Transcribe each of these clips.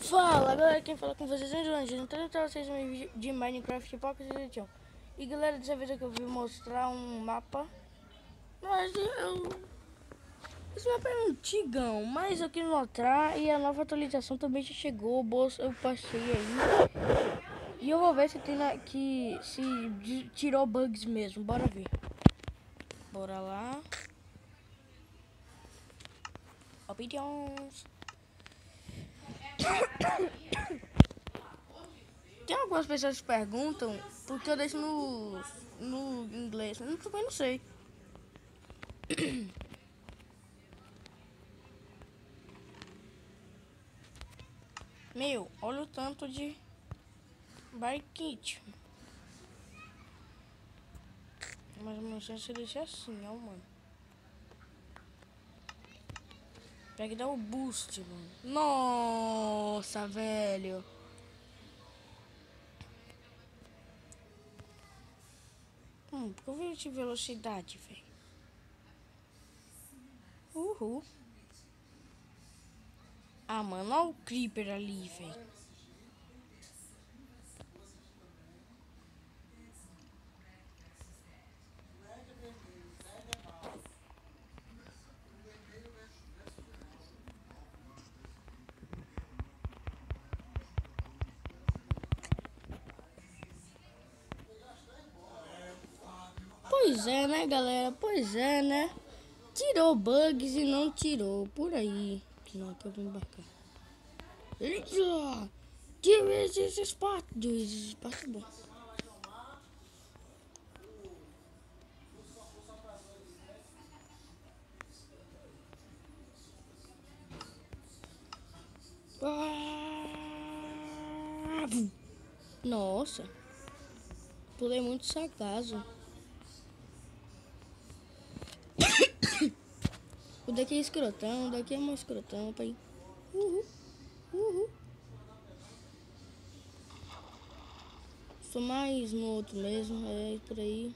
Fala galera, quem fala com vocês é o João. Então eu trago vocês um vídeo de Minecraft Pocket Edition. E galera, dessa vez aqui eu vim mostrar um mapa. Mas esse mapa é antigão, mas eu quis mostrar. E a nova atualização também já chegou. O bolso eu passei aí. E eu vou ver se tem se tirou bugs mesmo. Bora ver. Bora lá. Opinions. Tem algumas pessoas que perguntam porque eu deixo no inglês. Eu também não sei. Meu, olha o tanto de barquite. Mas a chance deixa assim, ó, mano. Pega e dá o boost, mano. Nossa, velho. Por que eu vi de velocidade, velho? Uhul. Ah, mano, olha o creeper ali, velho. Pois é, né, galera? Pois é, né? Tirou bugs e não tirou. Por aí. Não, que eu vou embarcar. Eita! Tira esse espaço. Esse espaço é bom. Ah, nossa. Pulei muito sagaz. O daqui é escrotão, o daqui é mais escrotão, pai. Uhul, uhul. Sou mais no outro mesmo, é por aí.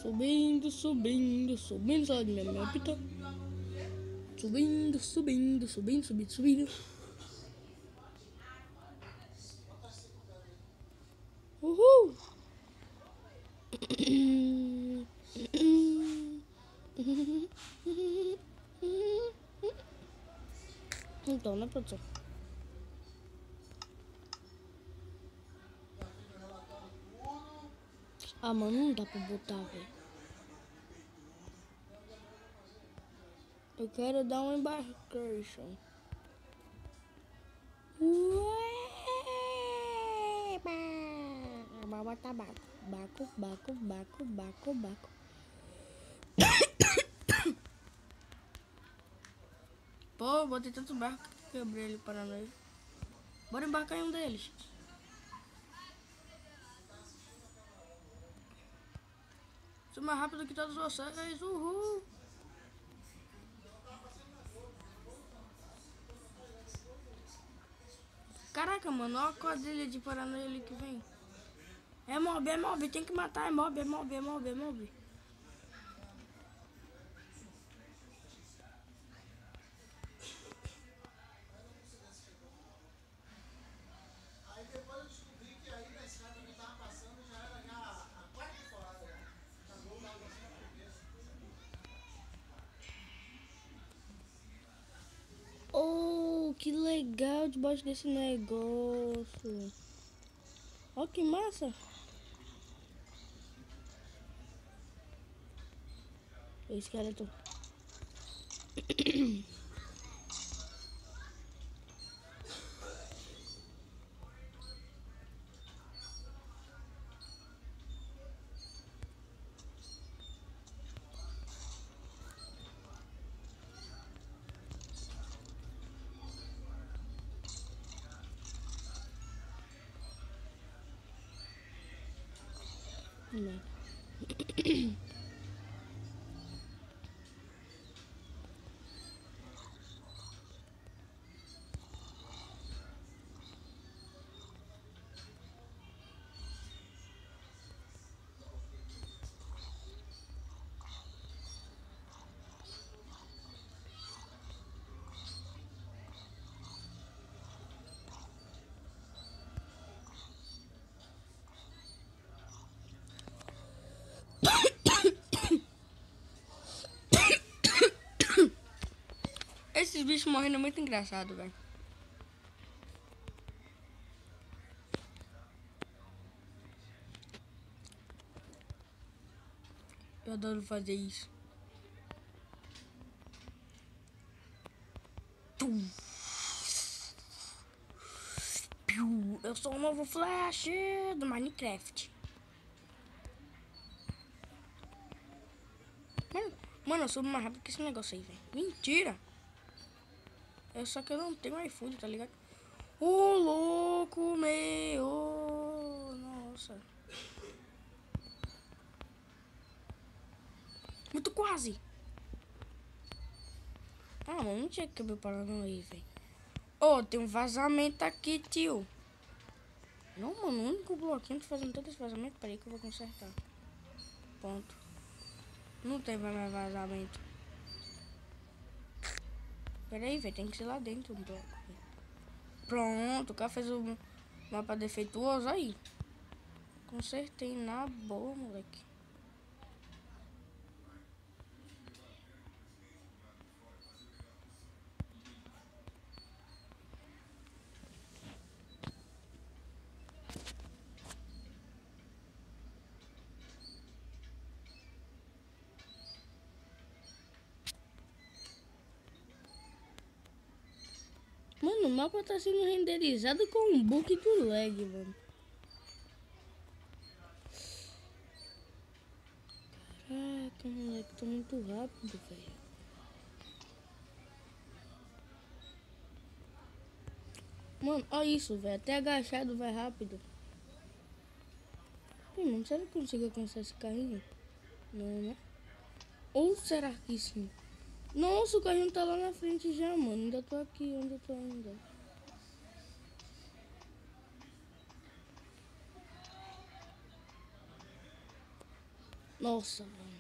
Subindo, subindo, subindo, só de minha pita. Subindo, subindo, subindo, subindo, subindo. Uhul. Então, né, produção? Ah, mano, não dá pra botar, velho. Eu quero dar uma embarcation. Vai botar baco. Baco, baco, baco, baco, baco. Pô, botei tanto barco que quebrei ele para nós. Bora embarcar em um deles. Sou mais rápido que todos vocês. Uhul. Caraca, mano, olha a quadrilha de paranoia ali que vem. É mob, tem que matar, é mob, é mob, é mob, é mob. Oh, que legal debaixo desse negócio. Ó, que massa. O esqueleto. Não. Esses bichos morrendo é muito engraçado, velho. Eu adoro fazer isso. Eu sou o novo Flash do Minecraft. Mano, eu sou mais rápido que esse negócio aí, velho. Mentira! Só que eu não tenho iFood, tá ligado? Ô, louco, meu! Nossa. Muito quase. Ah, mano, não tinha que quebrar o parado aí, velho. Ô, tem um vazamento aqui, tio. Não, mano, o único bloquinho que fazendo todo esse vazamento. Peraí que eu vou consertar. Ponto. Não tem mais vazamento. Peraí, velho, tem que ser lá dentro do bloco. Pronto, o cara fez o mapa defeituoso aí. Consertei na boa, moleque. Mano, o mapa tá sendo renderizado com um bug do lag, mano. Caraca, moleque, tô muito rápido, velho. Mano, olha isso, velho. Até agachado vai rápido. Mano, será que eu consigo alcançar esse carrinho? Não, né? Ou será que sim? Nossa, o carrinho tá lá na frente já, mano. Ainda tô aqui, onde eu tô ainda. Nossa, mano.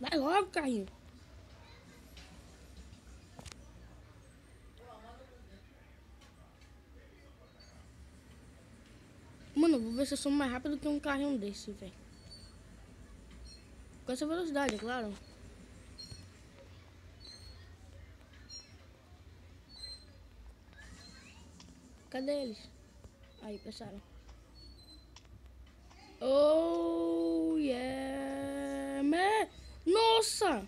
Vai logo, carrinho. Mano, vou ver se eu sou mais rápido que um carrinho desse, velho. Com essa velocidade, é claro. Cadê eles? Aí, passaram. Oh, yeah, man. Nossa!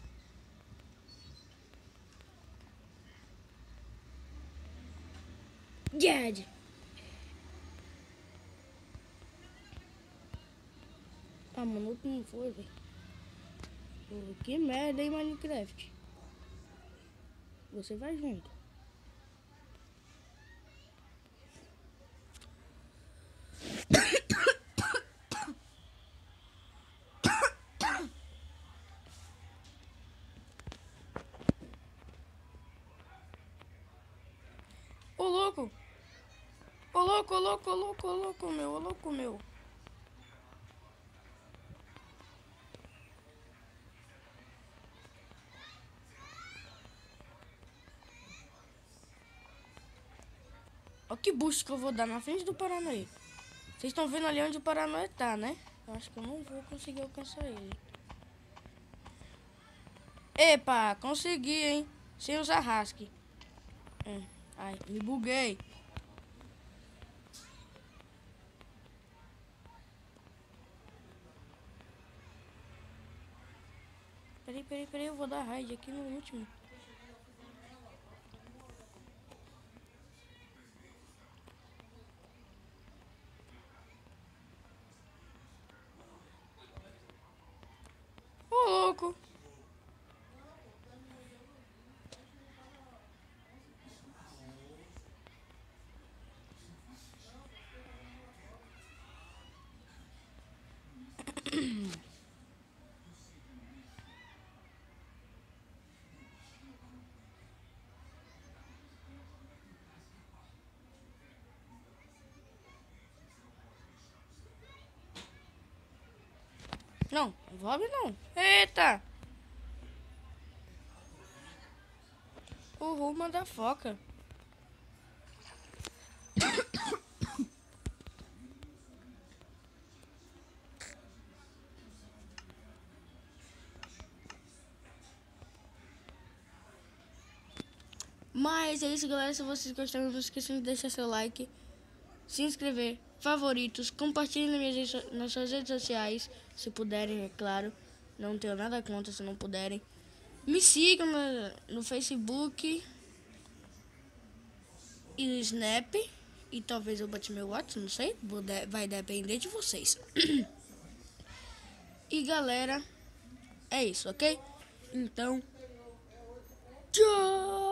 Dead. Ah, mano, outro não foi, velho. Que merda, hein, Minecraft. Você vai junto. Ô, louco. Ô, louco, ô, louco, ô, louco, ô, louco, meu, ô, louco, meu. Ó que boost que eu vou dar na frente do Paranoia. Vocês estão vendo ali onde o Paranoia tá, né? Eu acho que eu não vou conseguir alcançar ele. Epa, consegui, hein? Sem usar rasque. Ai, me buguei. Peraí, eu vou dar raid aqui no último. Ô, louco. Não, envolve não. Eita. Uhul, manda foca. Mas é isso, galera. Se vocês gostaram, não esqueçam de deixar seu like, se inscrever, favoritos, compartilhem nas suas redes sociais, se puderem, é claro. Não tenho nada contra se não puderem. Me sigam no Facebook e no Snap. E talvez eu bote meu WhatsApp, não sei. Vai depender de vocês. E galera, é isso, ok? Então, tchau!